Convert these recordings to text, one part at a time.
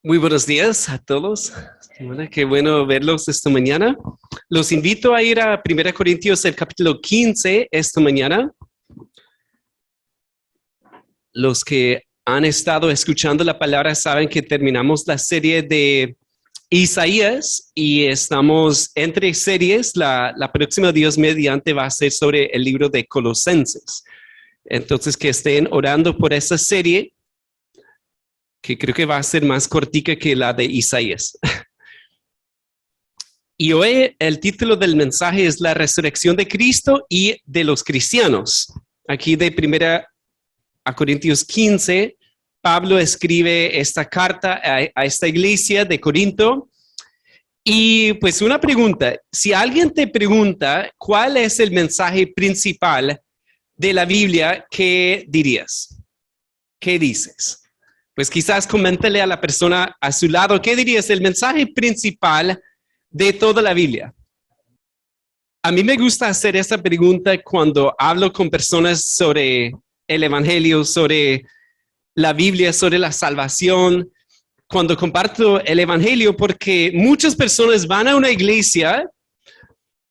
Muy buenos días a todos. Bueno, qué bueno verlos esta mañana. Los invito a ir a 1 Corintios, el capítulo 15, esta mañana. Los que han estado escuchando la palabra saben que terminamos la serie de Isaías y estamos entre series. La próxima, Dios mediante, va a ser sobre el libro de Colosenses. Entonces, que estén orando por esa serie, que creo que va a ser más cortica que la de Isaías. Y hoy el título del mensaje es La resurrección de Cristo y de los cristianos. Aquí de 1 Corintios 15, Pablo escribe esta carta a esta iglesia de Corinto. Y pues una pregunta, si alguien te pregunta cuál es el mensaje principal de la Biblia, ¿qué dirías? ¿Qué dices? Pues quizás coméntale a la persona a su lado, ¿qué dirías? El mensaje principal de toda la Biblia. A mí me gusta hacer esta pregunta cuando hablo con personas sobre el Evangelio, sobre la Biblia, sobre la salvación, cuando comparto el Evangelio, porque muchas personas van a una iglesia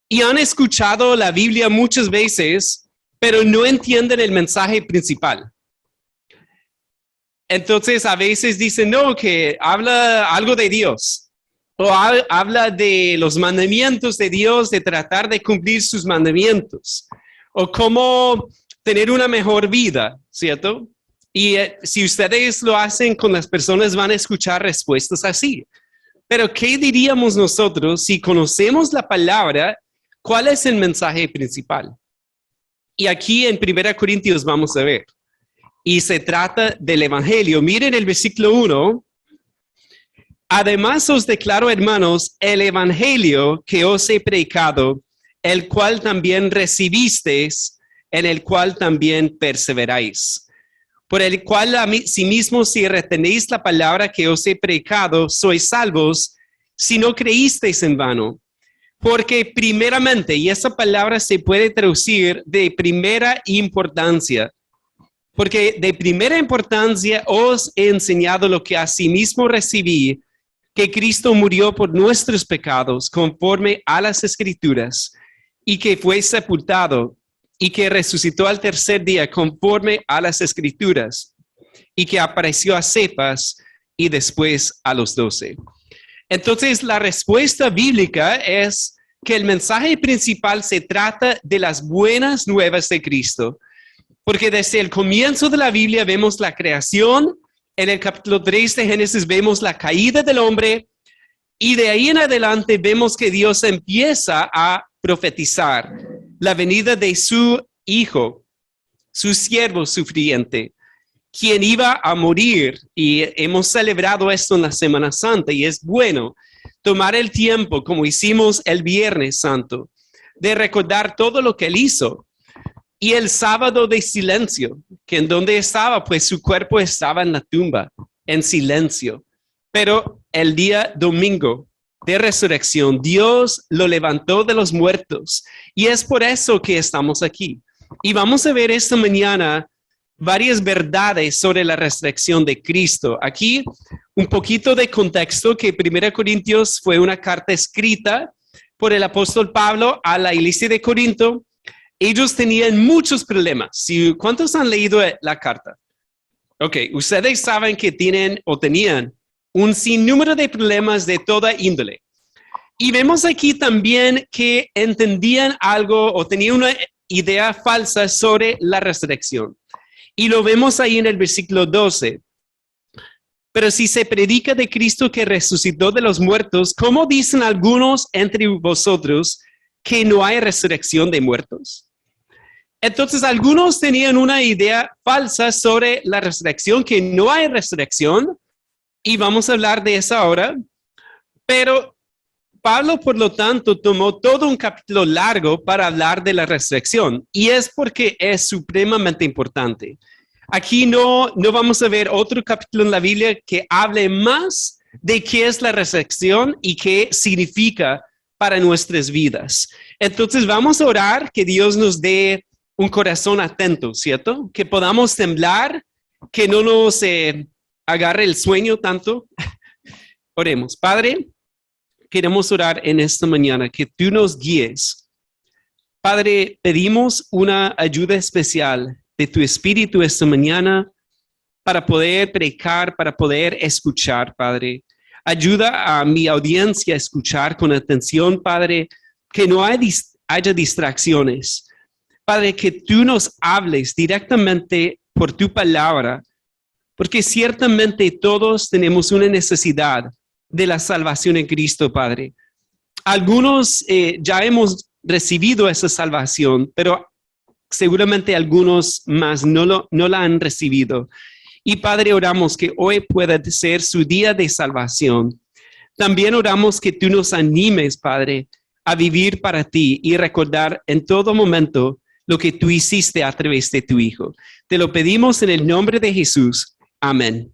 y han escuchado la Biblia muchas veces, pero no entienden el mensaje principal. Entonces a veces dicen, no, que habla algo de Dios, o habla de los mandamientos de Dios, de tratar de cumplir sus mandamientos, o cómo tener una mejor vida, ¿cierto? Y si ustedes lo hacen con las personas, van a escuchar respuestas así. Pero ¿qué diríamos nosotros si conocemos la palabra? ¿Cuál es el mensaje principal? Y aquí en 1 Corintios vamos a ver. Y se trata del Evangelio. Miren el versículo 1. Además os declaro, hermanos, el Evangelio que os he predicado, el cual también recibisteis, en el cual también perseveráis. Por el cual asimismo, si retenéis la palabra que os he predicado, sois salvos, si no creísteis en vano. Porque primeramente, y esa palabra se puede traducir de primera importancia, porque de primera importancia os he enseñado lo que asimismo recibí, que Cristo murió por nuestros pecados conforme a las Escrituras, y que fue sepultado, y que resucitó al tercer día conforme a las Escrituras, y que apareció a Cefas y después a los 12. Entonces, la respuesta bíblica es que el mensaje principal se trata de las buenas nuevas de Cristo. Porque desde el comienzo de la Biblia vemos la creación, en el capítulo 3 de Génesis vemos la caída del hombre, y de ahí en adelante vemos que Dios empieza a profetizar la venida de su Hijo, su siervo sufriente, quien iba a morir, y hemos celebrado esto en la Semana Santa, y es bueno tomar el tiempo, como hicimos el Viernes Santo, de recordar todo lo que Él hizo. Y el sábado de silencio, que en donde estaba, pues su cuerpo estaba en la tumba, en silencio. Pero el día domingo de resurrección, Dios lo levantó de los muertos. Y es por eso que estamos aquí. Y vamos a ver esta mañana varias verdades sobre la resurrección de Cristo. Aquí un poquito de contexto, que 1 Corintios fue una carta escrita por el apóstol Pablo a la iglesia de Corinto. Ellos tenían muchos problemas. ¿Cuántos han leído la carta? Ok, ustedes saben que tienen o tenían un sinnúmero de problemas de toda índole. Y vemos aquí también que entendían algo o tenían una idea falsa sobre la resurrección. Y lo vemos ahí en el versículo 12. Pero si se predica de Cristo que resucitó de los muertos, ¿cómo dicen algunos entre vosotros que no hay resurrección de muertos? Entonces, algunos tenían una idea falsa sobre la resurrección, que no hay resurrección, y vamos a hablar de eso ahora. Pero Pablo, por lo tanto, tomó todo un capítulo largo para hablar de la resurrección, y es porque es supremamente importante. Aquí no vamos a ver otro capítulo en la Biblia que hable más de qué es la resurrección y qué significa para nuestras vidas. Entonces, vamos a orar que Dios nos dé un corazón atento, ¿cierto? Que podamos temblar, que no nos agarre el sueño tanto, Oremos. Padre, queremos orar en esta mañana, que tú nos guíes. Padre, pedimos una ayuda especial de tu Espíritu esta mañana para poder predicar, para poder escuchar, Padre. Ayuda a mi audiencia a escuchar con atención, Padre, que no haya distracciones. Padre, que tú nos hables directamente por tu palabra, porque ciertamente todos tenemos una necesidad de la salvación en Cristo, Padre. Algunos ya hemos recibido esa salvación, pero seguramente algunos más no la han recibido. Y Padre, oramos que hoy pueda ser su día de salvación. También oramos que tú nos animes, Padre, a vivir para ti y recordar en todo momento lo que tú hiciste a través de tu Hijo. Te lo pedimos en el nombre de Jesús. Amén.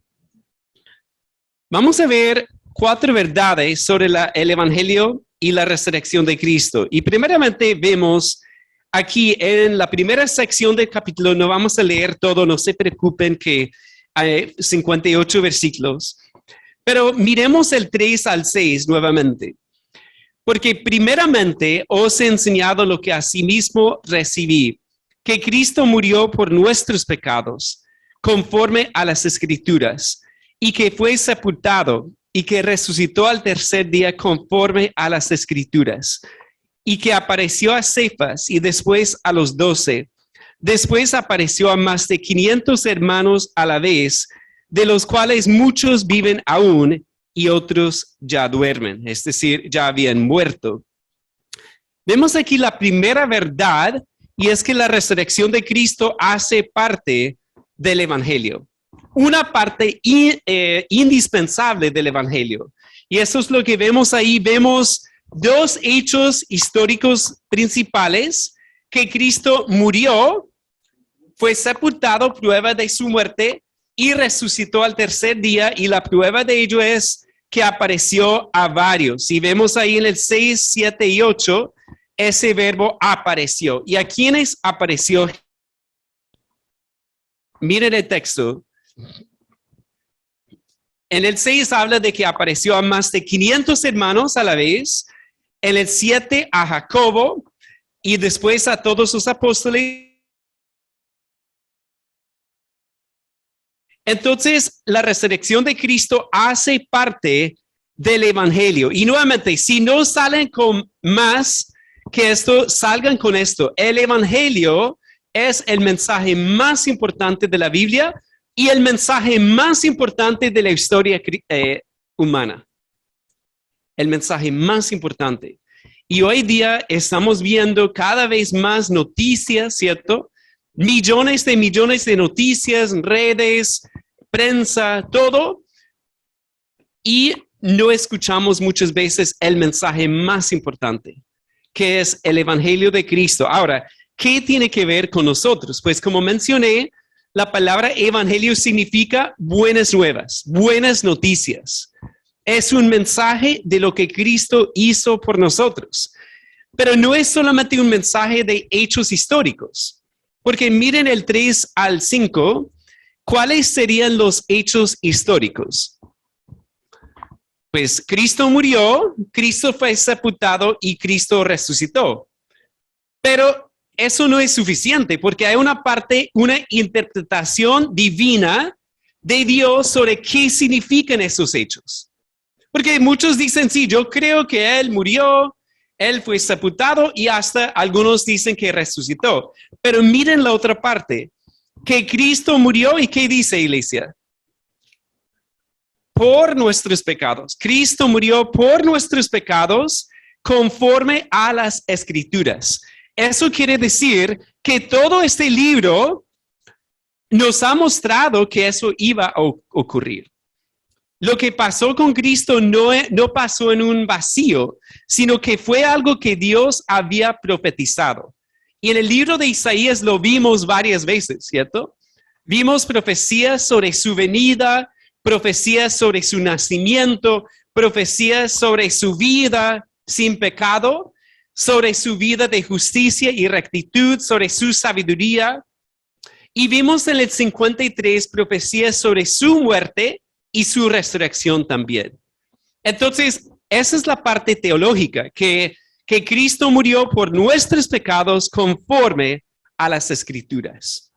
Vamos a ver 4 verdades sobre el Evangelio y la resurrección de Cristo. Y primeramente vemos aquí en la primera sección del capítulo, no vamos a leer todo, no se preocupen que hay 58 versículos, pero miremos el 3 al 6 nuevamente. Porque primeramente os he enseñado lo que asimismo recibí, que Cristo murió por nuestros pecados, conforme a las Escrituras, y que fue sepultado, y que resucitó al tercer día conforme a las Escrituras, y que apareció a Cefas y después a los 12. Después apareció a más de 500 hermanos a la vez, de los cuales muchos viven aún y otros ya duermen, es decir, ya habían muerto. Vemos aquí la primera verdad, y es que la resurrección de Cristo hace parte del Evangelio. Una parte indispensable del Evangelio. Y eso es lo que vemos ahí. Vemos 2 hechos históricos principales: que Cristo murió, fue sepultado, prueba de su muerte, y resucitó al tercer día, y la prueba de ello es que apareció a varios. Y vemos ahí en el 6, 7 y 8, ese verbo apareció. ¿Y a quiénes apareció? Miren el texto. En el 6 habla de que apareció a más de 500 hermanos a la vez. En el 7 a Jacobo, y después a todos sus apóstoles. Entonces, la resurrección de Cristo hace parte del Evangelio. Y nuevamente, si no salen con más que esto, salgan con esto. El Evangelio es el mensaje más importante de la Biblia y el mensaje más importante de la historia humana. El mensaje más importante. Y hoy día estamos viendo cada vez más noticias, ¿cierto? Millones de noticias, redes, prensa, todo. Y no escuchamos muchas veces el mensaje más importante, que es el Evangelio de Cristo. Ahora, ¿qué tiene que ver con nosotros? Pues como mencioné, la palabra evangelio significa buenas nuevas, buenas noticias. Es un mensaje de lo que Cristo hizo por nosotros. Pero no es solamente un mensaje de hechos históricos. Porque miren el 3 al 5, ¿cuáles serían los hechos históricos? Pues Cristo murió, Cristo fue sepultado y Cristo resucitó. Pero eso no es suficiente porque hay una interpretación divina de Dios sobre qué significan esos hechos. Porque muchos dicen, sí, yo creo que Él murió, Él fue sepultado y hasta algunos dicen que resucitó. Pero miren la otra parte, que Cristo murió y ¿qué dice, iglesia? Por nuestros pecados. Cristo murió por nuestros pecados conforme a las Escrituras. Eso quiere decir que todo este libro nos ha mostrado que eso iba a ocurrir. Lo que pasó con Cristo no pasó en un vacío, sino que fue algo que Dios había profetizado. Y en el libro de Isaías lo vimos varias veces, ¿cierto? Vimos profecías sobre su venida, profecías sobre su nacimiento, profecías sobre su vida sin pecado, sobre su vida de justicia y rectitud, sobre su sabiduría. Y vimos en el 53 profecías sobre su muerte y su resurrección también. Entonces, esa es la parte teológica, que Cristo murió por nuestros pecados conforme a las Escrituras.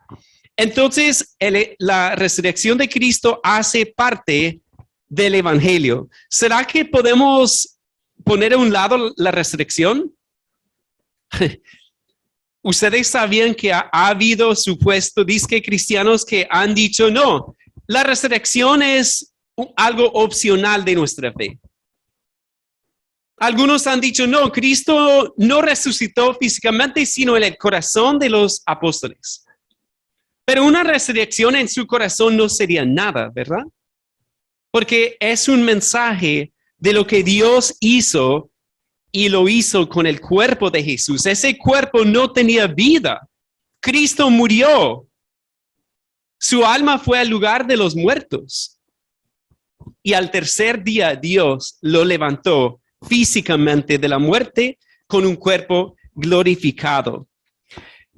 Entonces, la resurrección de Cristo hace parte del Evangelio. ¿Será que podemos poner a un lado la resurrección? Ustedes sabían que ha habido supuesto disque cristianos que han dicho no, la resurrección es algo opcional de nuestra fe. Algunos han dicho no, Cristo no resucitó físicamente, sino en el corazón de los apóstoles. Pero una resurrección en su corazón no sería nada, ¿verdad? Porque es un mensaje de lo que Dios hizo y lo hizo con el cuerpo de Jesús. Ese cuerpo no tenía vida. Cristo murió. Su alma fue al lugar de los muertos. Y al tercer día Dios lo levantó físicamente de la muerte con un cuerpo glorificado.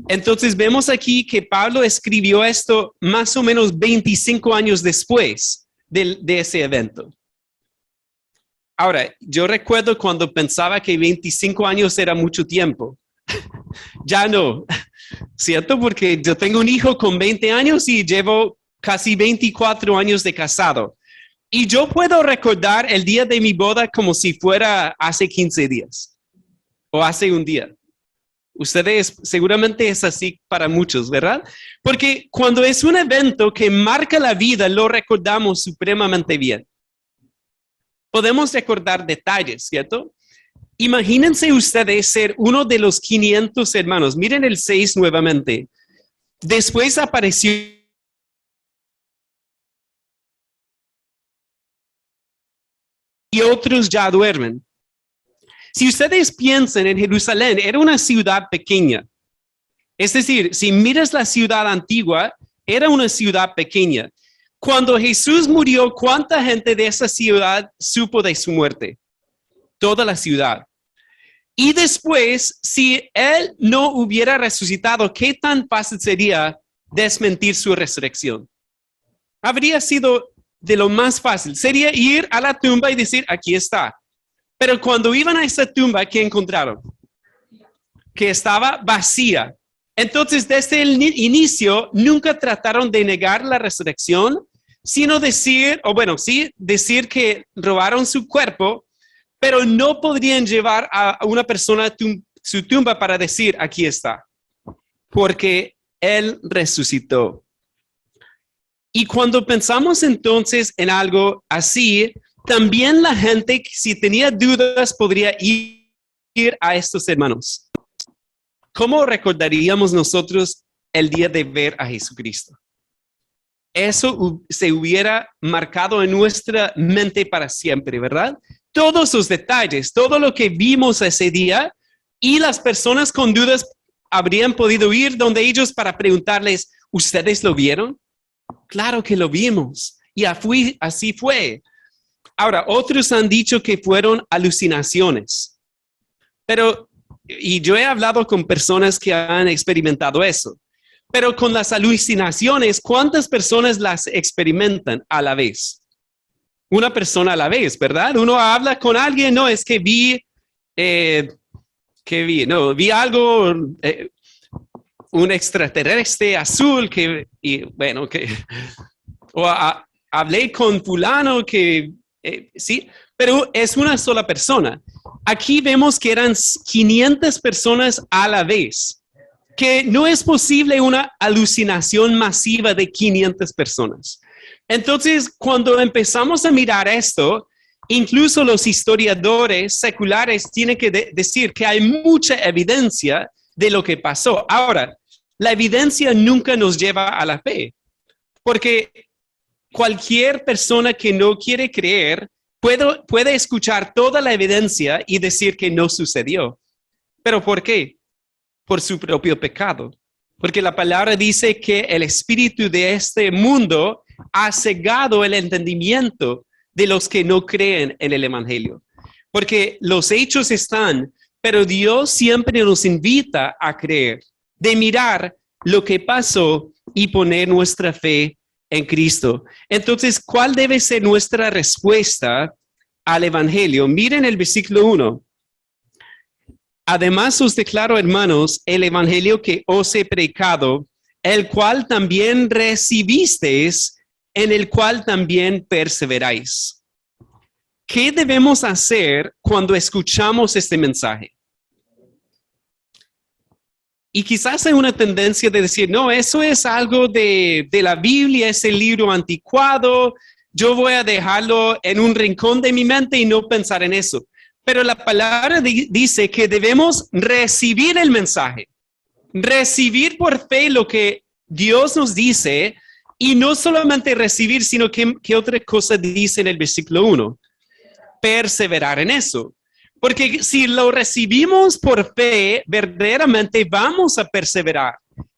Entonces vemos aquí que Pablo escribió esto más o menos 25 años después de ese evento. Ahora, yo recuerdo cuando pensaba que 25 años era mucho tiempo. Ya no, ¿cierto? Porque yo tengo un hijo con 20 años y llevo casi 24 años de casado. Y yo puedo recordar el día de mi boda como si fuera hace 15 días o hace un día. Ustedes seguramente es así para muchos, ¿verdad? Porque cuando es un evento que marca la vida, lo recordamos supremamente bien. Podemos recordar detalles, ¿cierto? Imagínense ustedes ser uno de los 500 hermanos. Miren el 6 nuevamente. Después apareció y otros ya duermen. Si ustedes piensan en Jerusalén, era una ciudad pequeña. Es decir, si miras la ciudad antigua, era una ciudad pequeña. Cuando Jesús murió, ¿cuánta gente de esa ciudad supo de su muerte? Toda la ciudad. Y después, si él no hubiera resucitado, ¿qué tan fácil sería desmentir su resurrección? Habría sido de lo más fácil. Sería ir a la tumba y decir, aquí está. Pero cuando iban a esa tumba, ¿qué encontraron? Que estaba vacía. Entonces, desde el inicio, nunca trataron de negar la resurrección, sino decir, decir que robaron su cuerpo, pero no podrían llevar a una persona a su tumba para decir, aquí está, porque él resucitó. Y cuando pensamos entonces en algo así, también la gente, si tenía dudas, podría ir a estos hermanos. ¿Cómo recordaríamos nosotros el día de ver a Jesucristo? Eso se hubiera marcado en nuestra mente para siempre, ¿verdad? Todos los detalles, todo lo que vimos ese día, y las personas con dudas habrían podido ir donde ellos para preguntarles, ¿ustedes lo vieron? Claro que lo vimos, y así fue. Ahora, otros han dicho que fueron alucinaciones, y yo he hablado con personas que han experimentado eso. Pero con las alucinaciones, ¿cuántas personas las experimentan a la vez? Una persona a la vez, ¿verdad? Uno habla con alguien, no, es que vi algo, un extraterrestre azul, hablé con fulano sí, pero es una sola persona. Aquí vemos que eran 500 personas a la vez, que no es posible una alucinación masiva de 500 personas. Entonces, cuando empezamos a mirar esto, incluso los historiadores seculares tienen que decir que hay mucha evidencia de lo que pasó. Ahora, la evidencia nunca nos lleva a la fe, porque cualquier persona que no quiere creer puede escuchar toda la evidencia y decir que no sucedió. ¿Pero por qué? Por su propio pecado. Porque la palabra dice que el espíritu de este mundo ha cegado el entendimiento de los que no creen en el evangelio. Porque los hechos están, pero Dios siempre nos invita a creer, de mirar lo que pasó y poner nuestra fe en Cristo. Entonces, ¿cuál debe ser nuestra respuesta al Evangelio. Miren el versículo 1. Además os declaro, hermanos, el Evangelio que os he predicado, el cual también recibisteis, en el cual también perseveráis. ¿Qué debemos hacer cuando escuchamos este mensaje? Y quizás hay una tendencia de decir, no, eso es algo de la Biblia, es el libro anticuado, yo voy a dejarlo en un rincón de mi mente y no pensar en eso. Pero la palabra dice que debemos recibir el mensaje, recibir por fe lo que Dios nos dice, y no solamente recibir, sino que otra cosa dice en el versículo 1, perseverar en eso. Porque si lo recibimos por fe, verdaderamente vamos a perseverar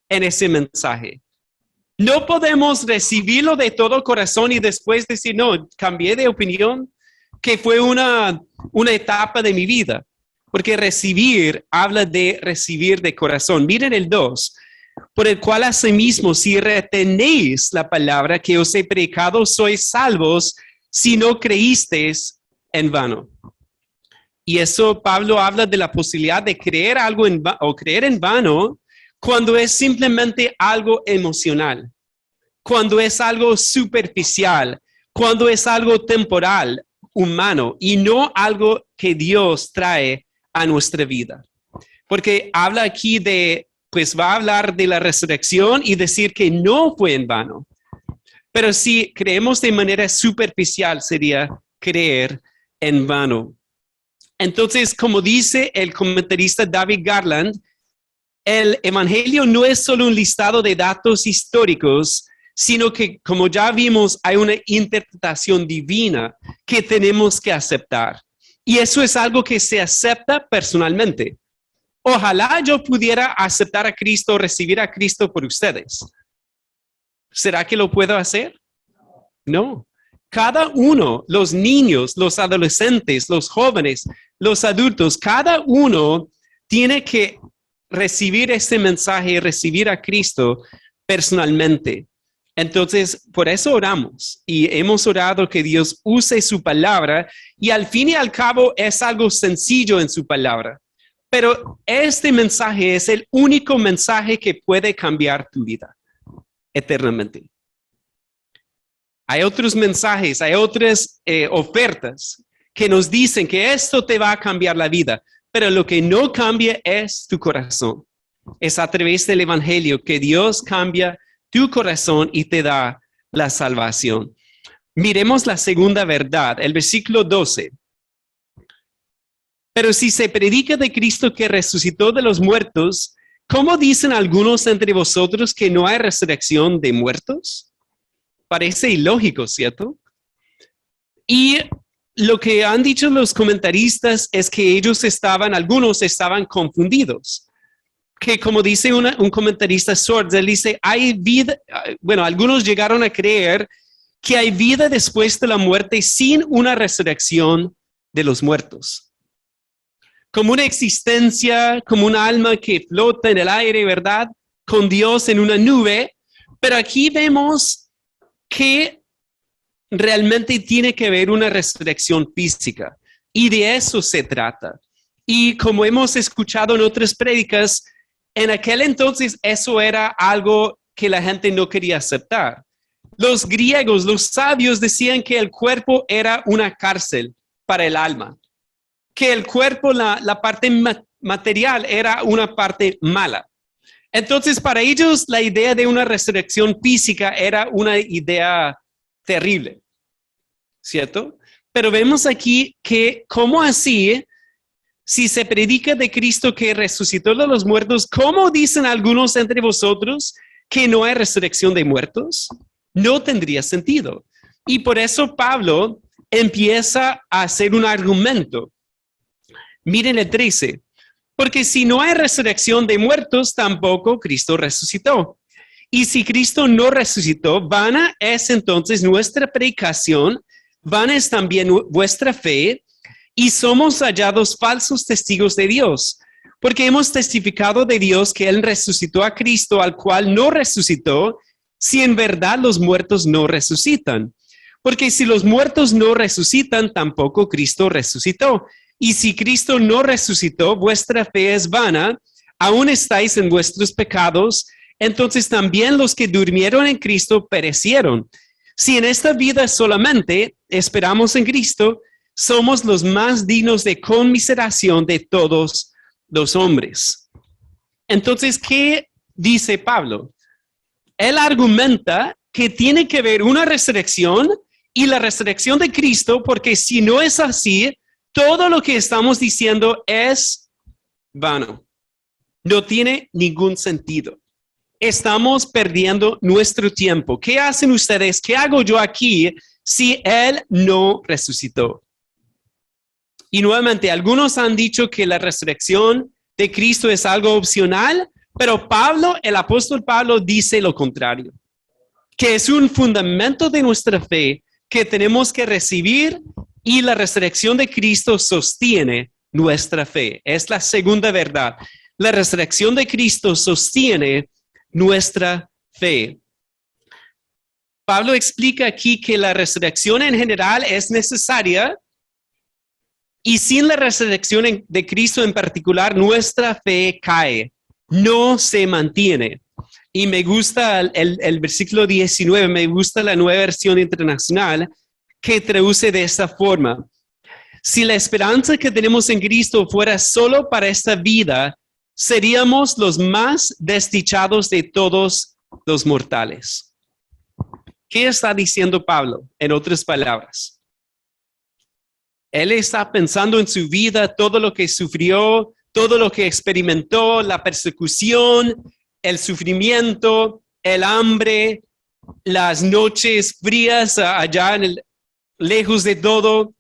en ese mensaje. No podemos recibirlo de todo corazón y después decir, no, cambié de opinión, que fue una etapa de mi vida. Porque recibir habla de recibir de corazón. Miren el 2. Por el cual asimismo, si retenéis la palabra que os he predicado, sois salvos si no creísteis en vano. Y eso Pablo habla de la posibilidad de creer algo o creer en vano cuando es simplemente algo emocional, cuando es algo superficial, cuando es algo temporal, humano, y no algo que Dios trae a nuestra vida. Porque habla aquí pues va a hablar de la resurrección y decir que no fue en vano. Pero si creemos de manera superficial, sería creer en vano. Entonces, como dice el comentarista David Garland, el Evangelio no es solo un listado de datos históricos, sino que, como ya vimos, hay una interpretación divina que tenemos que aceptar. Y eso es algo que se acepta personalmente. Ojalá yo pudiera aceptar a Cristo, recibir a Cristo por ustedes. ¿Será que lo puedo hacer? No. Cada uno, los niños, los adolescentes, los jóvenes, los adultos, cada uno tiene que recibir este mensaje y recibir a Cristo personalmente. Entonces, por eso oramos y hemos orado que Dios use su palabra y al fin y al cabo es algo sencillo en su palabra. Pero este mensaje es el único mensaje que puede cambiar tu vida eternamente. Hay otros mensajes, hay otras ofertas que nos dicen que esto te va a cambiar la vida, pero lo que no cambia es tu corazón. Es a través del Evangelio que Dios cambia tu corazón y te da la salvación. Miremos la segunda verdad, el versículo 12. Pero si se predica de Cristo que resucitó de los muertos, ¿cómo dicen algunos entre vosotros que no hay resurrección de muertos? Parece ilógico, ¿cierto? Y lo que han dicho los comentaristas es que algunos estaban confundidos. Que como dice un comentarista Swords, él dice, hay vida, algunos llegaron a creer que hay vida después de la muerte sin una resurrección de los muertos. Como una existencia, como un alma que flota en el aire, ¿verdad? Con Dios en una nube. Pero aquí vemos que realmente tiene que haber una resurrección física. Y de eso se trata. Y como hemos escuchado en otras prédicas, en aquel entonces eso era algo que la gente no quería aceptar. Los griegos, los sabios decían que el cuerpo era una cárcel para el alma. Que el cuerpo, la parte material era una parte mala. Entonces, para ellos, la idea de una resurrección física era una idea terrible, ¿cierto? Pero vemos aquí que, ¿cómo así? Si se predica de Cristo que resucitó de los muertos, ¿cómo dicen algunos entre vosotros que no hay resurrección de muertos? No tendría sentido. Y por eso Pablo empieza a hacer un argumento. Miren el 13. Porque si no hay resurrección de muertos, tampoco Cristo resucitó. Y si Cristo no resucitó, vana es entonces nuestra predicación, vana es también vuestra fe, y somos hallados falsos testigos de Dios, porque hemos testificado de Dios que Él resucitó a Cristo, al cual no resucitó, si en verdad los muertos no resucitan. Porque si los muertos no resucitan, tampoco Cristo resucitó. Y si Cristo no resucitó, vuestra fe es vana, aún estáis en vuestros pecados, entonces también los que durmieron en Cristo perecieron. Si en esta vida solamente esperamos en Cristo, somos los más dignos de conmiseración de todos los hombres. Entonces, ¿qué dice Pablo? Él argumenta que tiene que haber una resurrección y la resurrección de Cristo, porque si no es así, todo lo que estamos diciendo es vano. No tiene ningún sentido. Estamos perdiendo nuestro tiempo. ¿Qué hacen ustedes? ¿Qué hago yo aquí si Él no resucitó? Y nuevamente, algunos han dicho que la resurrección de Cristo es algo opcional, pero Pablo, el apóstol Pablo, dice lo contrario, que es un fundamento de nuestra fe que tenemos que recibir y la resurrección de Cristo sostiene nuestra fe. Es la segunda verdad. La resurrección de Cristo sostiene nuestra fe. Pablo explica aquí que la resurrección en general es necesaria y sin la resurrección de Cristo en particular, nuestra fe cae, no se mantiene. Y me gusta el versículo 19, me gusta la Nueva Versión Internacional que traduce de esta forma. Si la esperanza que tenemos en Cristo fuera solo para esta vida, seríamos los más desdichados de todos los mortales. ¿Qué está diciendo Pablo? En otras palabras, él está pensando en su vida, todo lo que sufrió, todo lo que experimentó, la persecución, el sufrimiento, el hambre, las noches frías allá lejos de todo,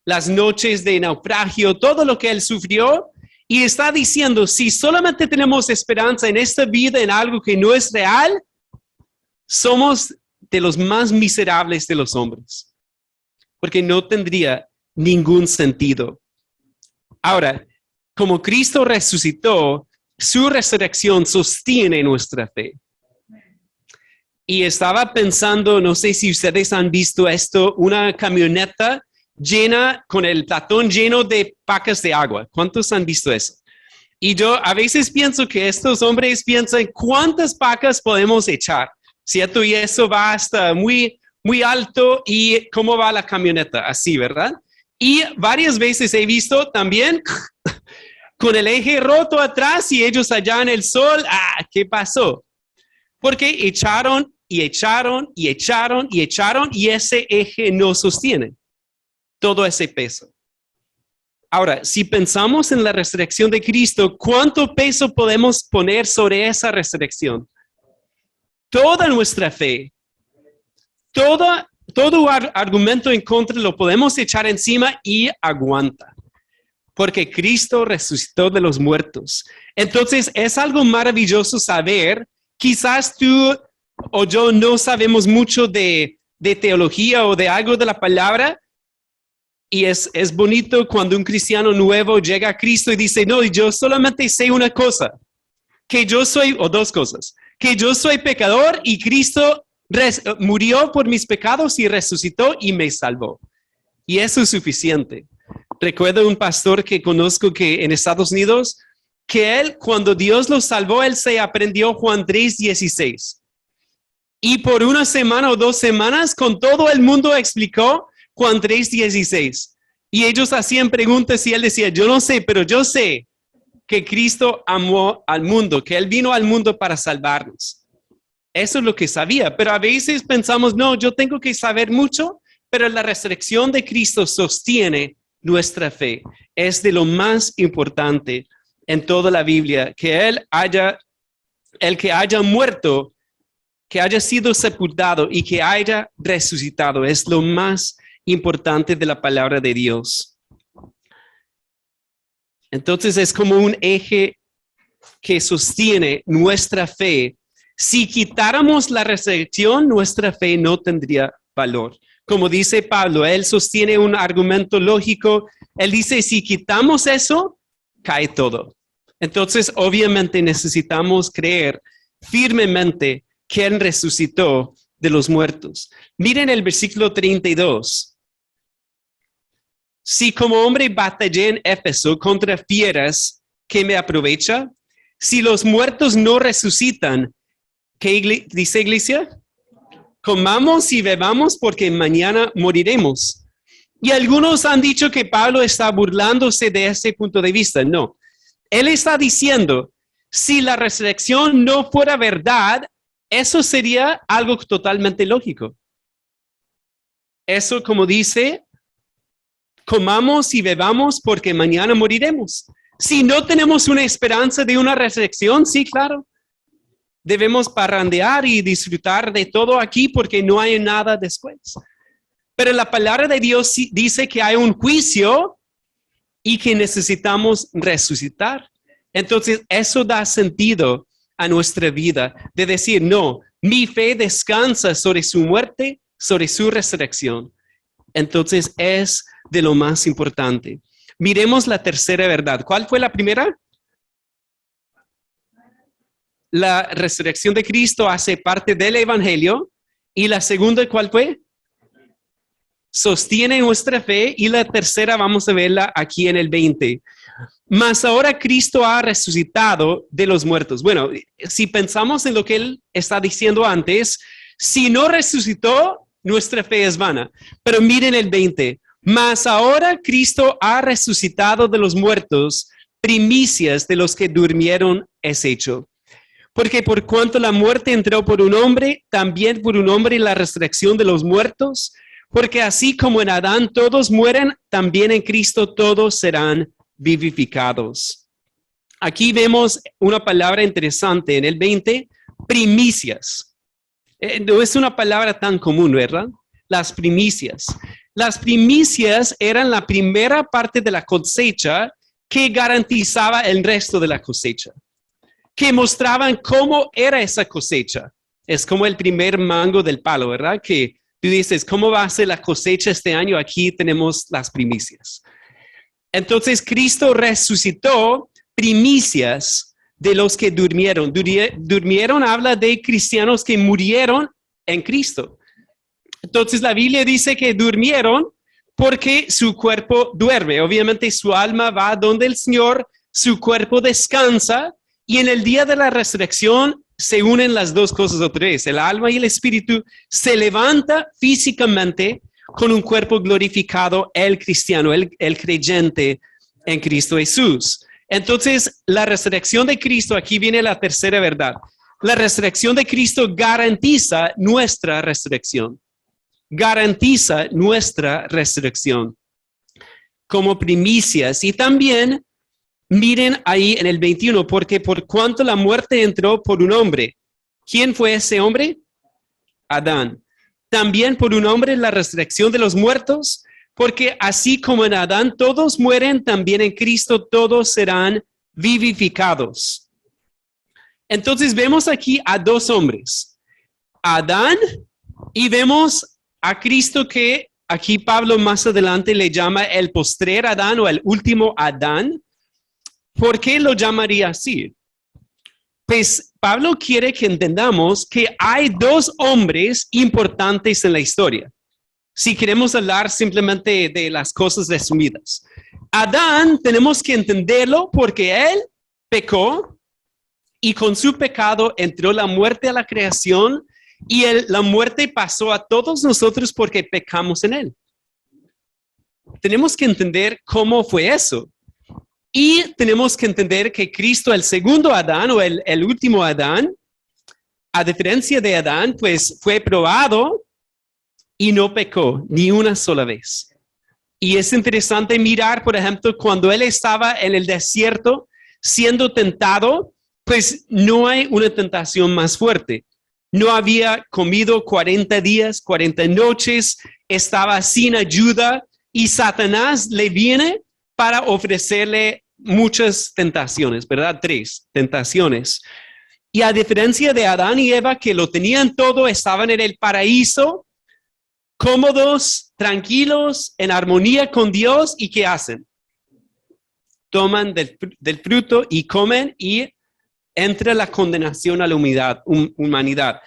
las noches de naufragio, todo lo que él sufrió. Y está diciendo, si solamente tenemos esperanza en esta vida, en algo que no es real, somos de los más miserables de los hombres, porque no tendría ningún sentido. Ahora, como Cristo resucitó, su resurrección sostiene nuestra fe. Y estaba pensando, no sé si ustedes han visto esto, una camioneta llena, con el platón lleno de pacas de agua. ¿Cuántos han visto eso? Y yo a veces pienso que estos hombres piensan, ¿cuántas pacas podemos echar? ¿Cierto? Y eso va hasta muy, muy alto. ¿Y cómo va la camioneta? Así, ¿verdad? Y varias veces he visto también con el eje roto atrás y ellos allá en el sol. ¿Qué pasó? Porque echaron y echaron y echaron y echaron y ese eje no sostiene todo ese peso. Ahora, si pensamos en la resurrección de Cristo, ¿cuánto peso podemos poner sobre esa resurrección? Toda nuestra fe, todo argumento en contra lo podemos echar encima y aguanta. Porque Cristo resucitó de los muertos. Entonces, es algo maravilloso saber. Quizás tú o yo no sabemos mucho de teología o de algo de la palabra. Y es bonito cuando un cristiano nuevo llega a Cristo y dice, no, yo solamente sé una cosa. Que yo soy, o dos cosas. Que yo soy pecador y Cristo murió por mis pecados y resucitó y me salvó. Y eso es suficiente. Recuerdo un pastor que conozco que en Estados Unidos, que él, cuando Dios lo salvó, él se aprendió Juan 3:16. Y por una semana o 2 semanas, con todo el mundo explicó Juan 3:16. Y ellos hacían preguntas y él decía, yo no sé, pero yo sé que Cristo amó al mundo, que Él vino al mundo para salvarnos. Eso es lo que sabía, pero a veces pensamos, no, yo tengo que saber mucho, pero la resurrección de Cristo sostiene nuestra fe. Es de lo más importante en toda la Biblia, que el que haya muerto, que haya sido sepultado y que haya resucitado, es lo más importante de la palabra de Dios. Entonces es como un eje que sostiene nuestra fe. Si quitáramos la resurrección, nuestra fe no tendría valor. Como dice Pablo, él sostiene un argumento lógico. Él dice, si quitamos eso, cae todo. Entonces, obviamente necesitamos creer firmemente que Él resucitó de los muertos. Miren el versículo 32. Si como hombre batallé en Éfeso contra fieras, ¿qué me aprovecha? Si los muertos no resucitan, ¿qué dice iglesia? Comamos y bebamos porque mañana moriremos. Y algunos han dicho que Pablo está burlándose de ese punto de vista. No, él está diciendo, si la resurrección no fuera verdad, eso sería algo totalmente lógico. Eso, como dice, comamos y bebamos porque mañana moriremos. Si no tenemos una esperanza de una resurrección, sí, claro. Debemos parrandear y disfrutar de todo aquí porque no hay nada después. Pero la palabra de Dios dice que hay un juicio y que necesitamos resucitar. Entonces, eso da sentido a nuestra vida de decir, no, mi fe descansa sobre su muerte, sobre su resurrección. Entonces, es de lo más importante. Miremos la tercera verdad. ¿Cuál fue la primera? La resurrección de Cristo hace parte del Evangelio. ¿Y la segunda cuál fue? Sostiene nuestra fe. Y la tercera vamos a verla aquí en el 20. Mas ahora Cristo ha resucitado de los muertos. Bueno, si pensamos en lo que él está diciendo antes, si no resucitó, nuestra fe es vana. Pero miren el 20. Mas ahora Cristo ha resucitado de los muertos, primicias de los que durmieron es hecho. Porque por cuanto la muerte entró por un hombre, también por un hombre la resurrección de los muertos. Porque así como en Adán todos mueren, también en Cristo todos serán vivificados. Aquí vemos una palabra interesante en el 20, primicias. No es una palabra tan común, ¿verdad? Las primicias. Las primicias eran la primera parte de la cosecha que garantizaba el resto de la cosecha, que mostraban cómo era esa cosecha. Es como el primer mango del palo, ¿verdad? Que tú dices, ¿cómo va a ser la cosecha este año? Aquí tenemos las primicias. Entonces, Cristo resucitó primicias de los que durmieron. Durmieron habla de cristianos que murieron en Cristo. Entonces, la Biblia dice que durmieron porque su cuerpo duerme. Obviamente, su alma va donde el Señor, su cuerpo descansa y en el día de la resurrección se unen las dos cosas otra vez. El alma y el espíritu se levanta físicamente con un cuerpo glorificado, el cristiano, el creyente en Cristo Jesús. Entonces, la resurrección de Cristo, aquí viene la tercera verdad. La resurrección de Cristo garantiza nuestra resurrección. Garantiza nuestra resurrección como primicias. Y también, miren ahí en el 21, porque por cuanto la muerte entró por un hombre. ¿Quién fue ese hombre? Adán. También por un hombre la resurrección de los muertos, porque así como en Adán todos mueren, también en Cristo todos serán vivificados. Entonces vemos aquí a dos hombres, Adán, y vemos a Cristo que aquí Pablo más adelante le llama el postrer Adán o el último Adán. ¿Por qué lo llamaría así? Pues Pablo quiere que entendamos que hay dos hombres importantes en la historia. Si queremos hablar simplemente de las cosas resumidas. Adán tenemos que entenderlo porque él pecó y con su pecado entró la muerte a la creación y la muerte pasó a todos nosotros porque pecamos en él. Tenemos que entender cómo fue eso. Y tenemos que entender que Cristo, el segundo Adán o el último Adán, a diferencia de Adán, pues fue probado y no pecó ni una sola vez. Y es interesante mirar, por ejemplo, cuando él estaba en el desierto siendo tentado, pues no hay una tentación más fuerte. No había comido 40 días, 40 noches, estaba sin ayuda y Satanás le viene para ofrecerle muchas tentaciones, ¿verdad? 3 tentaciones. Y a diferencia de Adán y Eva, que lo tenían todo, estaban en el paraíso, cómodos, tranquilos, en armonía con Dios, ¿y qué hacen? Toman del fruto y comen y entra la condenación a la humanidad.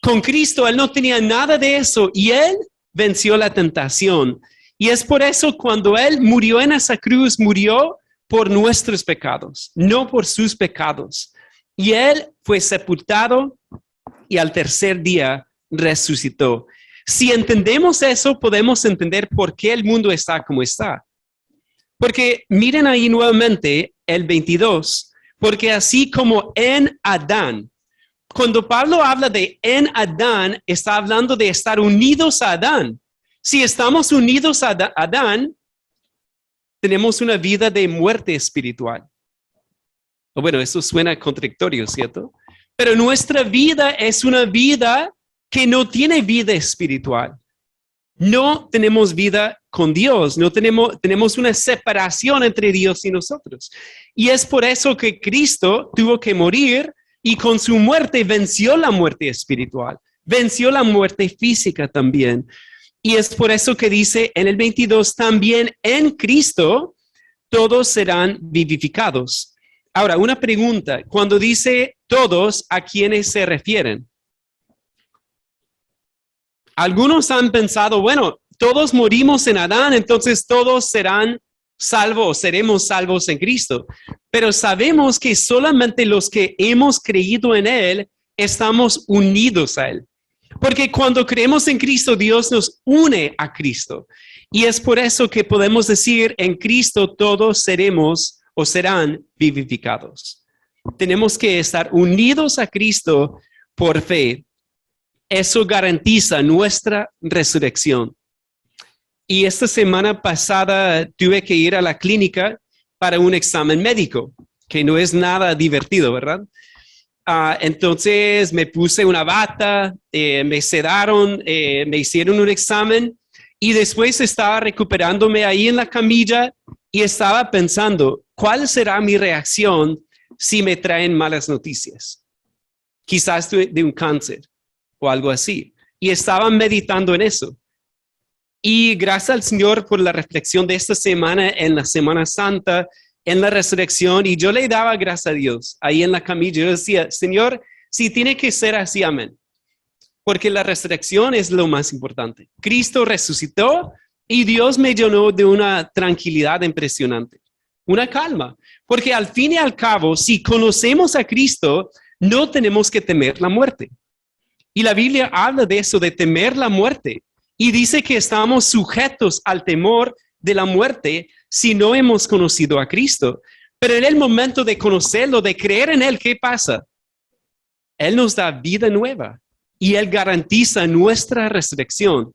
Con Cristo, Él no tenía nada de eso y Él venció la tentación. Y es por eso cuando Él murió en esa cruz, murió por nuestros pecados, no por sus pecados. Y Él fue sepultado y al tercer día resucitó. Si entendemos eso, podemos entender por qué el mundo está como está. Porque miren ahí nuevamente el 22, porque así como en Adán, cuando Pablo habla de en Adán, está hablando de estar unidos a Adán. Si estamos unidos a Adán, tenemos una vida de muerte espiritual. Bueno, eso suena contradictorio, ¿cierto? Pero nuestra vida es una vida que no tiene vida espiritual. No tenemos vida con Dios, tenemos una separación entre Dios y nosotros. Y es por eso que Cristo tuvo que morir y con su muerte venció la muerte espiritual, venció la muerte física también. Y es por eso que dice en el 22, también en Cristo todos serán vivificados. Ahora, una pregunta, cuando dice todos, ¿a quiénes se refieren? Algunos han pensado, bueno, todos morimos en Adán, entonces todos serán salvos, seremos salvos en Cristo. Pero sabemos que solamente los que hemos creído en Él estamos unidos a Él. Porque cuando creemos en Cristo, Dios nos une a Cristo. Y es por eso que podemos decir, en Cristo todos seremos o serán vivificados. Tenemos que estar unidos a Cristo por fe. Eso garantiza nuestra resurrección. Y esta semana pasada tuve que ir a la clínica para un examen médico, que no es nada divertido, ¿verdad? Entonces me puse una bata, me sedaron, me hicieron un examen y después estaba recuperándome ahí en la camilla y estaba pensando, ¿cuál será mi reacción si me traen malas noticias? Quizás de un cáncer o algo así. Y estaba meditando en eso. Y gracias al Señor por la reflexión de esta semana, en la Semana Santa, en la resurrección, y yo le daba gracias a Dios ahí en la camilla. Yo decía, Señor, si tiene que ser así, amén. Porque la resurrección es lo más importante. Cristo resucitó y Dios me llenó de una tranquilidad impresionante, una calma. Porque al fin y al cabo, si conocemos a Cristo, no tenemos que temer la muerte. Y la Biblia habla de eso, de temer la muerte. Y dice que estamos sujetos al temor de la muerte si no hemos conocido a Cristo. Pero en el momento de conocerlo, de creer en Él, ¿qué pasa? Él nos da vida nueva y Él garantiza nuestra resurrección.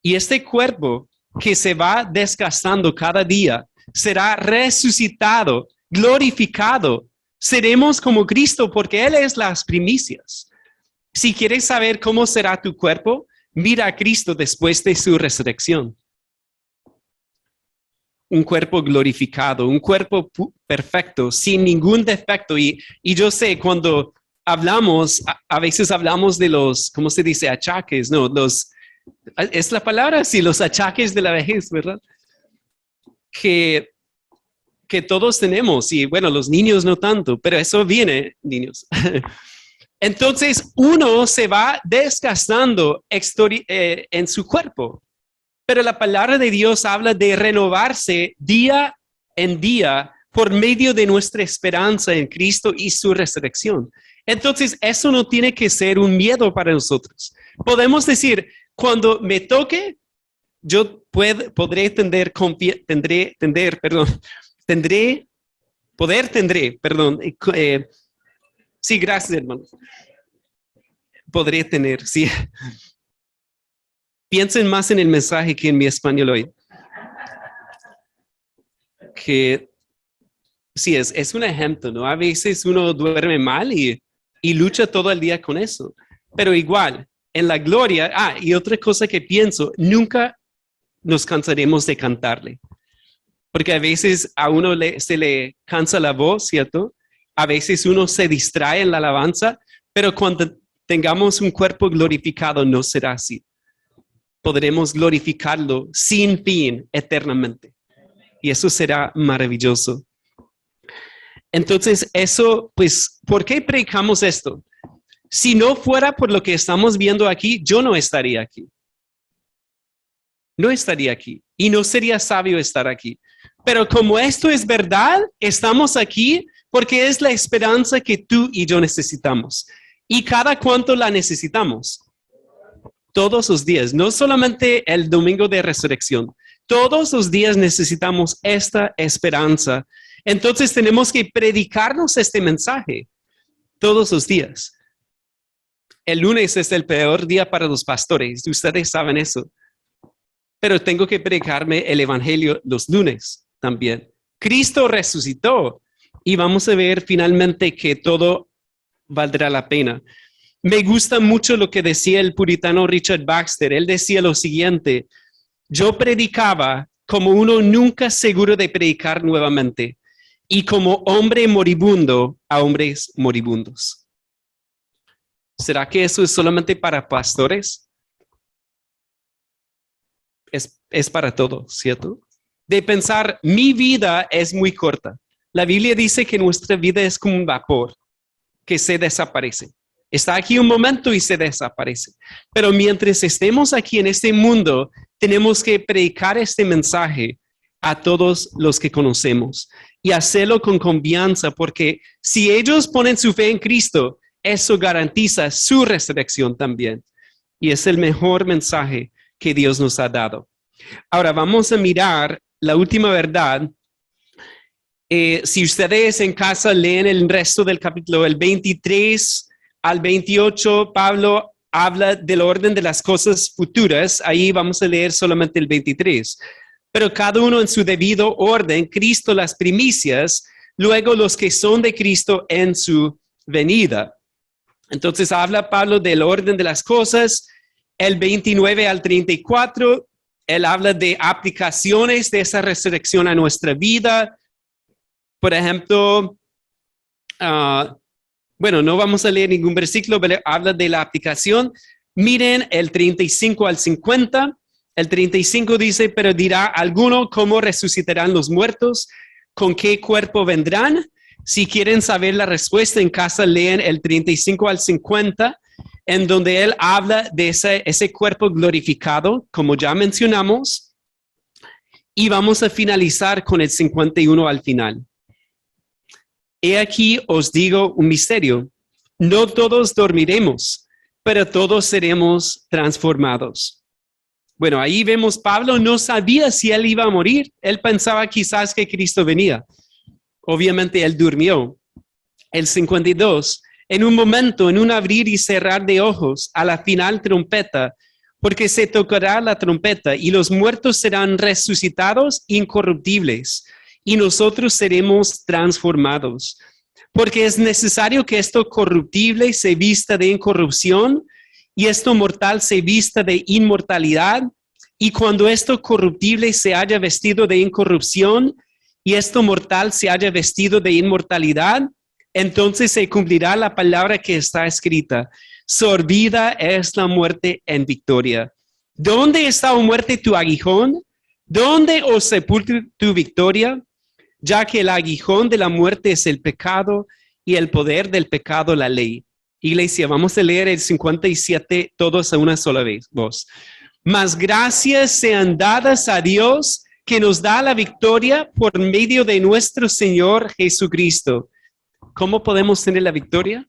Y este cuerpo que se va desgastando cada día será resucitado, glorificado. Seremos como Cristo porque Él es las primicias. Si quieres saber cómo será tu cuerpo, mira a Cristo después de su resurrección. Un cuerpo glorificado, un cuerpo perfecto, sin ningún defecto. Y yo sé, cuando hablamos, a veces hablamos de los, ¿cómo se dice? Achaques, ¿no? Es la palabra, sí, los achaques de la vejez, ¿verdad? Que todos tenemos, y bueno, los niños no tanto, pero eso viene, niños. Entonces, uno se va desgastando en su cuerpo. Pero la palabra de Dios habla de renovarse día en día por medio de nuestra esperanza en Cristo y su resurrección. Entonces, eso no tiene que ser un miedo para nosotros. Podemos decir, cuando me toque, yo tendré, sí, gracias, hermano. Podré tener, sí. Piensen más en el mensaje que en mi español hoy. Que sí, es un ejemplo, ¿no? A veces uno duerme mal y lucha todo el día con eso. Pero igual, en la gloria, y otra cosa que pienso, nunca nos cansaremos de cantarle. Porque a veces a uno se le cansa la voz, ¿cierto? A veces uno se distrae en la alabanza, pero cuando tengamos un cuerpo glorificado no será así. Podremos glorificarlo sin fin eternamente. Y eso será maravilloso. Entonces, eso, pues, ¿por qué predicamos esto? Si no fuera por lo que estamos viendo aquí, yo no estaría aquí. No estaría aquí y no sería sabio estar aquí. Pero como esto es verdad, estamos aquí porque es la esperanza que tú y yo necesitamos. ¿Y cada cuánto la necesitamos? Todos los días, no solamente el domingo de resurrección. Todos los días necesitamos esta esperanza. Entonces tenemos que predicarnos este mensaje todos los días. El lunes es el peor día para los pastores, ustedes saben eso. Pero tengo que predicarme el evangelio los lunes también. Cristo resucitó y vamos a ver finalmente que todo valdrá la pena. Me gusta mucho lo que decía el puritano Richard Baxter. Él decía lo siguiente: yo predicaba como uno nunca seguro de predicar nuevamente y como hombre moribundo a hombres moribundos. ¿Será que eso es solamente para pastores? Es para todos, ¿cierto? De pensar, mi vida es muy corta. La Biblia dice que nuestra vida es como un vapor que se desaparece. Está aquí un momento y se desaparece. Pero mientras estemos aquí en este mundo, tenemos que predicar este mensaje a todos los que conocemos y hacerlo con confianza, porque si ellos ponen su fe en Cristo, eso garantiza su resurrección también. Y es el mejor mensaje que Dios nos ha dado. Ahora vamos a mirar la última verdad. Si ustedes en casa leen el resto del capítulo, el 23 al 28, Pablo habla del orden de las cosas futuras. Ahí vamos a leer solamente el 23. Pero cada uno en su debido orden, Cristo las primicias, luego los que son de Cristo en su venida. Entonces habla Pablo del orden de las cosas. El 29 al 34, él habla de aplicaciones de esa resurrección a nuestra vida. Por ejemplo, bueno, no vamos a leer ningún versículo, pero habla de la aplicación. Miren el 35 al 50. El 35 dice, pero dirá alguno cómo resucitarán los muertos, con qué cuerpo vendrán. Si quieren saber la respuesta en casa, leen el 35 al 50, en donde él habla de ese cuerpo glorificado, como ya mencionamos. Y vamos a finalizar con el 51 al final. He aquí os digo un misterio. No todos dormiremos, pero todos seremos transformados. Bueno, ahí vemos Pablo no sabía si él iba a morir. Él pensaba quizás que Cristo venía. Obviamente él durmió. El 52, en un momento, en un abrir y cerrar de ojos, a la final trompeta, porque se tocará la trompeta y los muertos serán resucitados incorruptibles y nosotros seremos transformados. Porque es necesario que esto corruptible se vista de incorrupción y esto mortal se vista de inmortalidad. Y cuando esto corruptible se haya vestido de incorrupción y esto mortal se haya vestido de inmortalidad, entonces se cumplirá la palabra que está escrita: sorbida es la muerte en victoria. ¿Dónde está, oh muerte, tu aguijón? ¿Dónde, oh sepulcro, tu victoria? Ya que el aguijón de la muerte es el pecado y el poder del pecado la ley. Iglesia, vamos a leer el 57 todos a una sola vez. Mas gracias sean dadas a Dios que nos da la victoria por medio de nuestro Señor Jesucristo. ¿Cómo podemos tener la victoria?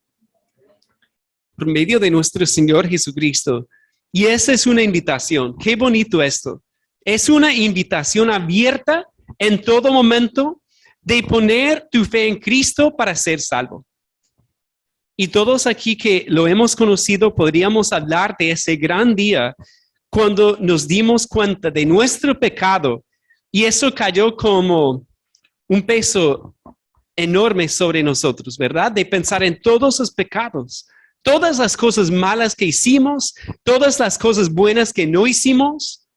Por medio de nuestro Señor Jesucristo. Y esa es una invitación. Qué bonito esto. Es una invitación abierta en todo momento de poner tu fe en Cristo para ser salvo. Y todos aquí que lo hemos conocido podríamos hablar de ese gran día cuando nos dimos cuenta de nuestro pecado y eso cayó como un peso enorme sobre nosotros, ¿verdad? De pensar en todos los pecados, todas las cosas malas que hicimos, todas las cosas buenas que no hicimos,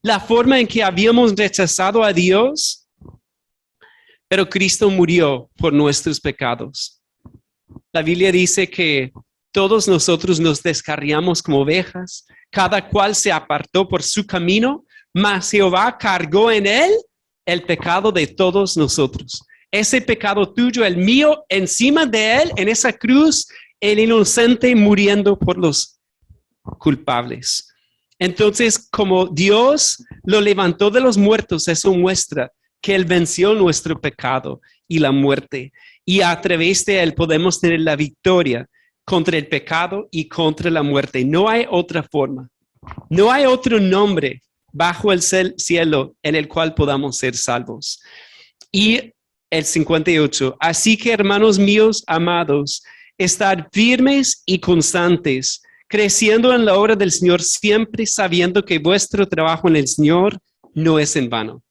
la forma en que habíamos rechazado a Dios. Pero Cristo murió por nuestros pecados. La Biblia dice que todos nosotros nos descarriamos como ovejas, cada cual se apartó por su camino, mas Jehová cargó en él el pecado de todos nosotros. Ese pecado tuyo, el mío, encima de él, en esa cruz, el inocente muriendo por los culpables. Entonces, como Dios lo levantó de los muertos, eso muestra que Él venció nuestro pecado y la muerte. Y a través de Él podemos tener la victoria contra el pecado y contra la muerte. No hay otra forma. No hay otro nombre bajo el cielo en el cual podamos ser salvos. Y el 58. Así que, hermanos míos amados, estad firmes y constantes, creciendo en la obra del Señor, siempre sabiendo que vuestro trabajo en el Señor no es en vano.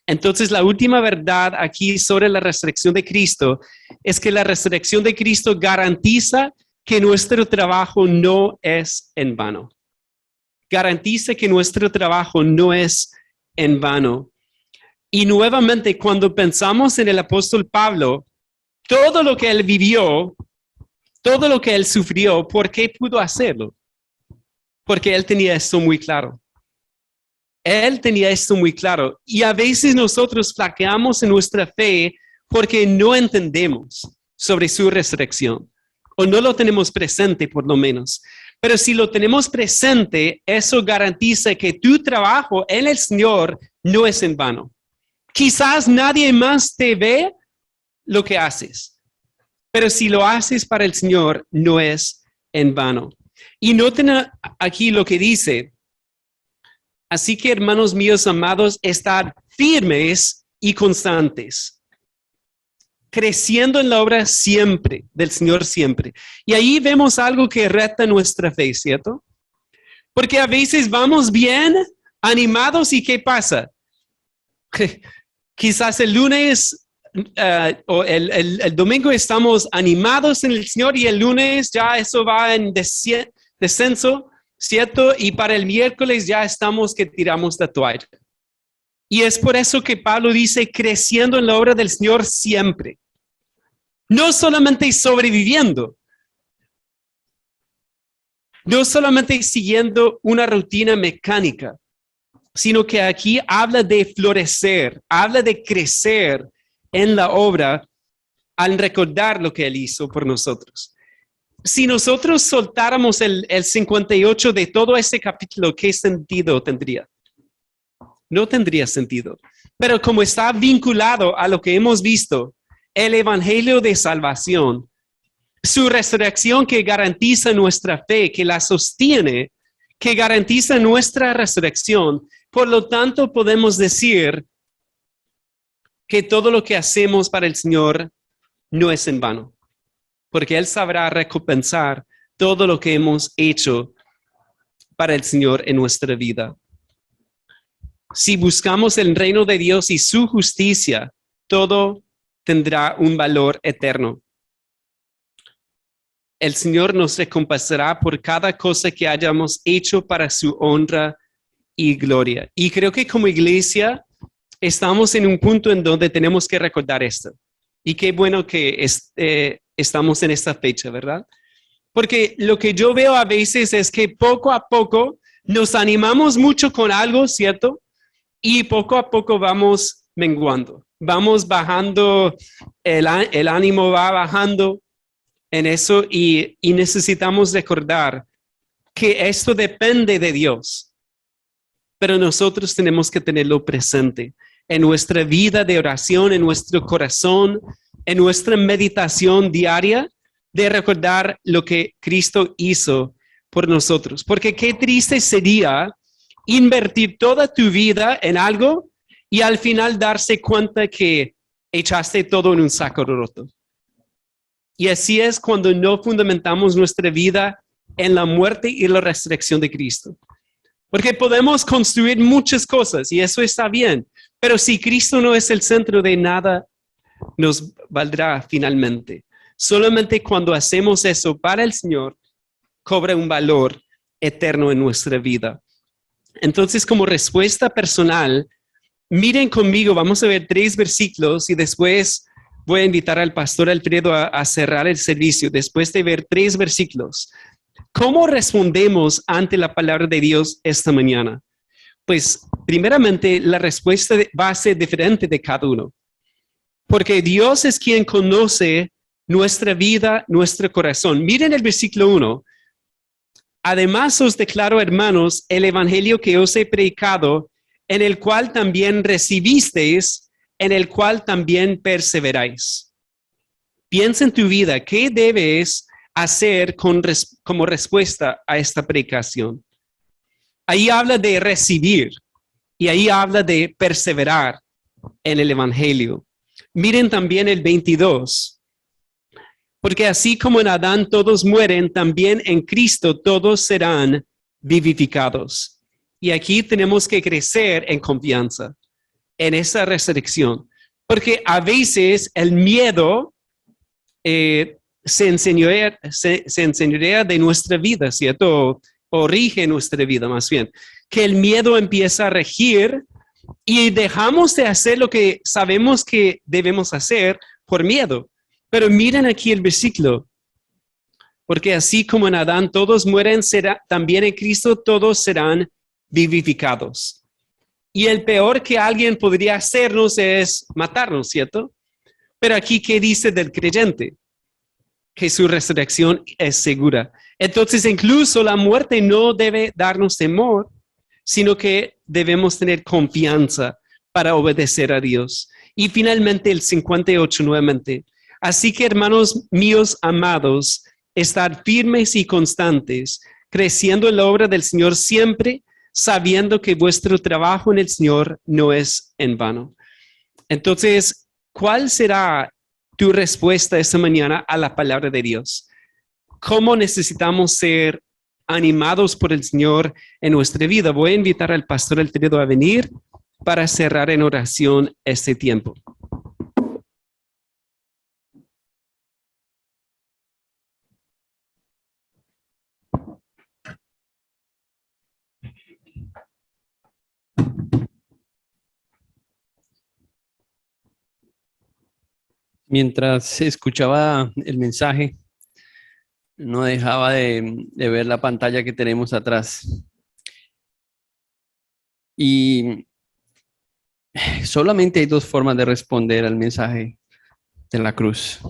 Entonces, la última verdad aquí sobre la resurrección de Cristo es que la resurrección de Cristo garantiza que nuestro trabajo no es en vano. Garantiza que nuestro trabajo no es en vano. Y nuevamente, cuando pensamos en el apóstol Pablo, todo lo que él vivió, todo lo que él sufrió, ¿por qué pudo hacerlo? Porque él tenía esto muy claro. Él tenía esto muy claro. Y a veces nosotros flaqueamos en nuestra fe porque no entendemos sobre su resurrección o no lo tenemos presente por lo menos. Pero si lo tenemos presente, eso garantiza que tu trabajo en el Señor no es en vano. Quizás nadie más te ve lo que haces, pero si lo haces para el Señor, no es en vano. Y noten aquí lo que dice. Así que, hermanos míos amados, estad firmes y constantes, creciendo en la obra siempre, del Señor siempre. Y ahí vemos algo que reta nuestra fe, ¿cierto? Porque a veces vamos bien, animados, ¿y qué pasa? Quizás el lunes o el domingo estamos animados en el Señor y el lunes ya eso va en descenso, ¿cierto? Y para el miércoles ya estamos que tiramos la toalla. Y es por eso que Pablo dice creciendo en la obra del Señor siempre. No solamente sobreviviendo, no solamente siguiendo una rutina mecánica, sino que aquí habla de florecer, habla de crecer en la obra al recordar lo que Él hizo por nosotros. Si nosotros soltáramos el 58 de todo ese capítulo, ¿qué sentido tendría? No tendría sentido. Pero como está vinculado a lo que hemos visto, el evangelio de salvación, su resurrección que garantiza nuestra fe, que la sostiene, que garantiza nuestra resurrección. Por lo tanto, podemos decir que todo lo que hacemos para el Señor no es en vano, porque Él sabrá recompensar todo lo que hemos hecho para el Señor en nuestra vida. Si buscamos el reino de Dios y su justicia, todo tendrá un valor eterno. El Señor nos recompensará por cada cosa que hayamos hecho para su honra y gloria. Y creo que como iglesia estamos en un punto en donde tenemos que recordar esto. Y qué bueno que estamos en esta fecha, ¿verdad? Porque lo que yo veo a veces es que poco a poco nos animamos mucho con algo, ¿cierto? Y poco a poco vamos menguando, vamos bajando, el ánimo va bajando en eso y necesitamos recordar que esto depende de Dios. Pero nosotros tenemos que tenerlo presente en nuestra vida de oración, en nuestro corazón, en nuestra meditación diaria, de recordar lo que Cristo hizo por nosotros. Porque qué triste sería invertir toda tu vida en algo y al final darse cuenta que echaste todo en un saco roto. Y así es cuando no fundamentamos nuestra vida en la muerte y la resurrección de Cristo. Porque podemos construir muchas cosas y eso está bien, pero si Cristo no es el centro de nada, nos valdrá finalmente. Solamente cuando hacemos eso para el Señor, cobra un valor eterno en nuestra vida. Entonces, como respuesta personal, miren conmigo, vamos a ver 3 versículos y después voy a invitar al pastor Alfredo a cerrar el servicio después de ver 3 versículos. ¿Cómo respondemos ante la palabra de Dios esta mañana? Pues, primeramente, la respuesta va a ser diferente de cada uno. Porque Dios es quien conoce nuestra vida, nuestro corazón. Miren el versículo 1. Además os declaro, hermanos, el evangelio que os he predicado, en el cual también recibisteis, en el cual también perseveráis. Piensa en tu vida, ¿qué debes hacer como respuesta a esta predicación? Ahí habla de recibir y ahí habla de perseverar en el evangelio. Miren también el 22. Porque así como en Adán todos mueren, también en Cristo todos serán vivificados. Y aquí tenemos que crecer en confianza, en esa resurrección. Porque a veces el miedo se enseñorea de nuestra vida, ¿cierto? O rige nuestra vida más bien. Que el miedo empieza a regir y dejamos de hacer lo que sabemos que debemos hacer por miedo. Pero miren aquí el versículo. Porque así como en Adán todos mueren, también en Cristo todos serán vivificados. Y el peor que alguien podría hacernos es matarnos, ¿cierto? Pero aquí, ¿qué dice del creyente? Que su resurrección es segura. Entonces, incluso la muerte no debe darnos temor, sino que debemos tener confianza para obedecer a Dios. Y finalmente, el 58 nuevamente. Así que, hermanos míos amados, estar firmes y constantes, creciendo en la obra del Señor siempre, sabiendo que vuestro trabajo en el Señor no es en vano. Entonces, ¿cuál será tu respuesta esta mañana a la palabra de Dios? ¿Cómo necesitamos ser animados por el Señor en nuestra vida? Voy a invitar al pastor Alfredo a venir para cerrar en oración este tiempo. Mientras escuchaba el mensaje, no dejaba de ver la pantalla que tenemos atrás. Y solamente hay dos formas de responder al mensaje de la cruz.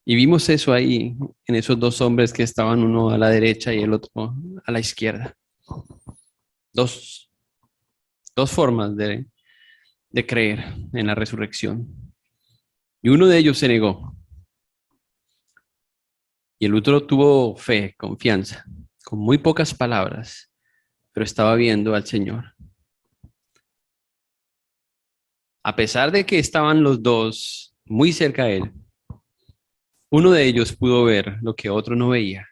Y vimos eso ahí, en esos dos hombres que estaban, uno a la derecha y el otro a la izquierda. Dos formas de creer en la resurrección. Y uno de ellos se negó. Y el otro tuvo fe, confianza, con muy pocas palabras, pero estaba viendo al Señor. A pesar de que estaban los dos muy cerca de él, uno de ellos pudo ver lo que otro no veía.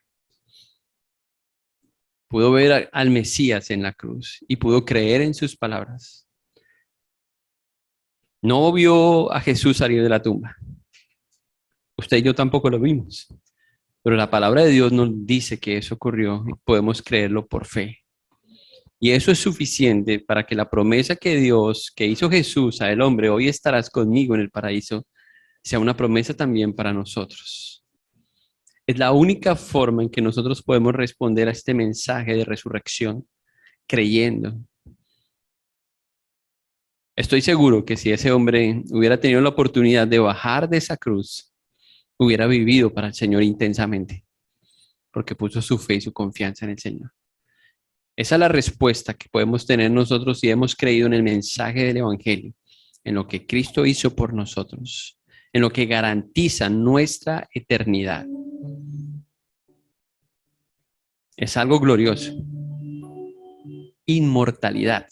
Pudo ver al Mesías en la cruz y pudo creer en sus palabras. No vio a Jesús salir de la tumba. Usted y yo tampoco lo vimos. Pero la palabra de Dios nos dice que eso ocurrió y podemos creerlo por fe. Y eso es suficiente para que la promesa que Dios, que hizo Jesús a el hombre, hoy estarás conmigo en el paraíso, sea una promesa también para nosotros. Es la única forma en que nosotros podemos responder a este mensaje de resurrección, creyendo. Estoy seguro que si ese hombre hubiera tenido la oportunidad de bajar de esa cruz, hubiera vivido para el Señor intensamente, porque puso su fe y su confianza en el Señor. Esa es la respuesta que podemos tener nosotros si hemos creído en el mensaje del Evangelio, en lo que Cristo hizo por nosotros, en lo que garantiza nuestra eternidad. Es algo glorioso. Inmortalidad.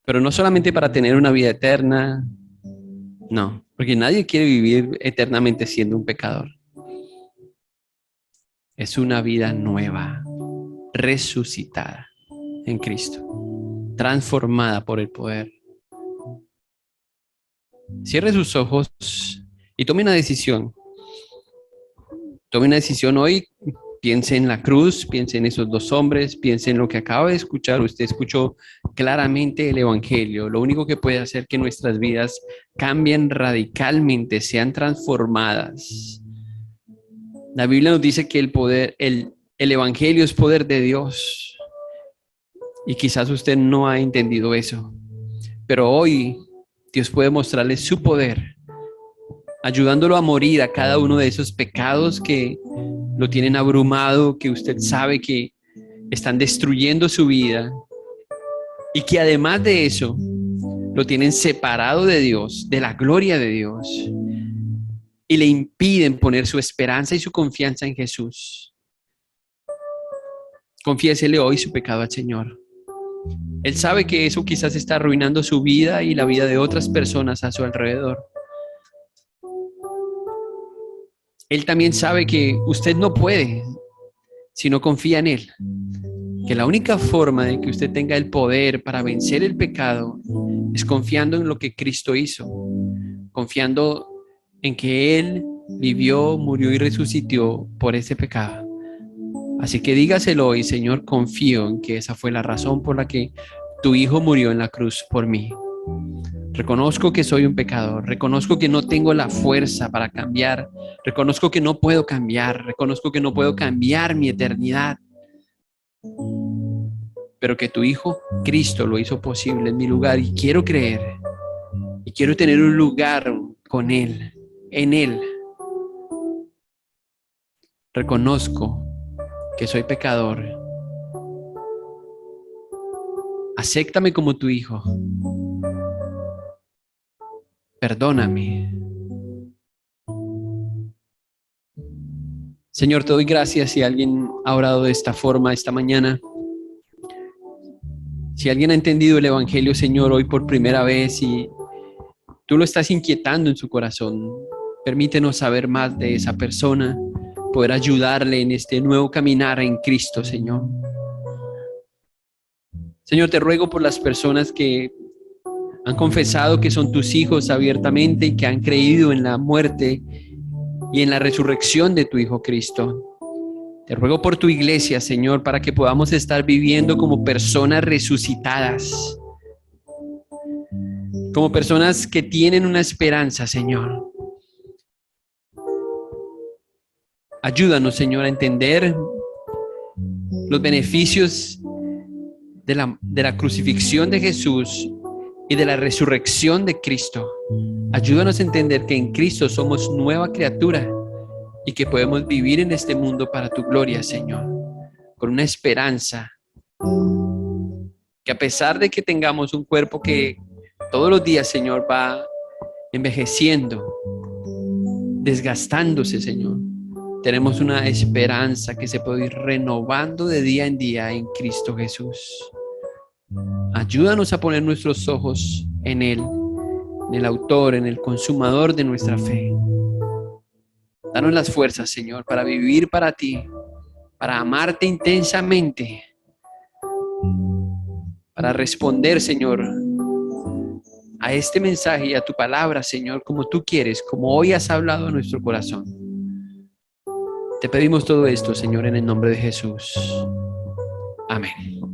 Pero no solamente para tener una vida eterna, no, porque nadie quiere vivir eternamente siendo un pecador. Es una vida nueva, resucitada en Cristo, transformada por el poder. Cierre sus ojos y tome una decisión. Tome una decisión hoy. Piense en la cruz, piense en esos dos hombres, piense en lo que acaba de escuchar. Usted escuchó claramente el Evangelio. Lo único que puede hacer que nuestras vidas cambien radicalmente, sean transformadas. La Biblia nos dice que el Evangelio es poder de Dios. Y quizás usted no ha entendido eso. Pero hoy Dios puede mostrarle su poder, ayudándolo a morir a cada uno de esos pecados que lo tienen abrumado, que usted sabe que están destruyendo su vida y que además de eso lo tienen separado de Dios, de la gloria de Dios, y le impiden poner su esperanza y su confianza en Jesús. Confiésele hoy su pecado al Señor. Él sabe que eso quizás está arruinando su vida y la vida de otras personas a su alrededor. Él también sabe que usted no puede si no confía en Él. Que la única forma de que usted tenga el poder para vencer el pecado es confiando en lo que Cristo hizo. Confiando en que Él vivió, murió y resucitó por ese pecado. Así que dígaselo hoy: Señor, confío en que esa fue la razón por la que tu Hijo murió en la cruz por mí. Reconozco que soy un pecador, reconozco que no tengo la fuerza para cambiar, reconozco que no puedo cambiar, reconozco que no puedo cambiar mi eternidad, pero que tu Hijo, Cristo, lo hizo posible en mi lugar y quiero creer y quiero tener un lugar con Él, en Él. Reconozco que soy pecador. Acéptame como tu Hijo. Perdóname. Señor, te doy gracias si alguien ha orado de esta forma esta mañana. Si alguien ha entendido el Evangelio, Señor, hoy por primera vez y tú lo estás inquietando en su corazón, permítenos saber más de esa persona, poder ayudarle en este nuevo caminar en Cristo, Señor. Señor, te ruego por las personas que han confesado que son tus hijos abiertamente y que han creído en la muerte y en la resurrección de tu Hijo Cristo. Te ruego por tu iglesia, Señor, para que podamos estar viviendo como personas resucitadas, como personas que tienen una esperanza, Señor. Ayúdanos, Señor, a entender los beneficios de la crucifixión de Jesús y de la resurrección de Cristo. Ayúdanos a entender que en Cristo somos nueva criatura y que podemos vivir en este mundo para tu gloria, Señor, con una esperanza que a pesar de que tengamos un cuerpo que todos los días, Señor, va envejeciendo, desgastándose, Señor, tenemos una esperanza que se puede ir renovando de día en día en Cristo Jesús. Ayúdanos a poner nuestros ojos en Él, en el autor, en el consumador de nuestra fe. Danos las fuerzas, Señor, para vivir para ti, para amarte intensamente, para responder, Señor, a este mensaje y a tu palabra, Señor, como tú quieres, como hoy has hablado a nuestro corazón. Te pedimos todo esto, Señor, en el nombre de Jesús. Amén.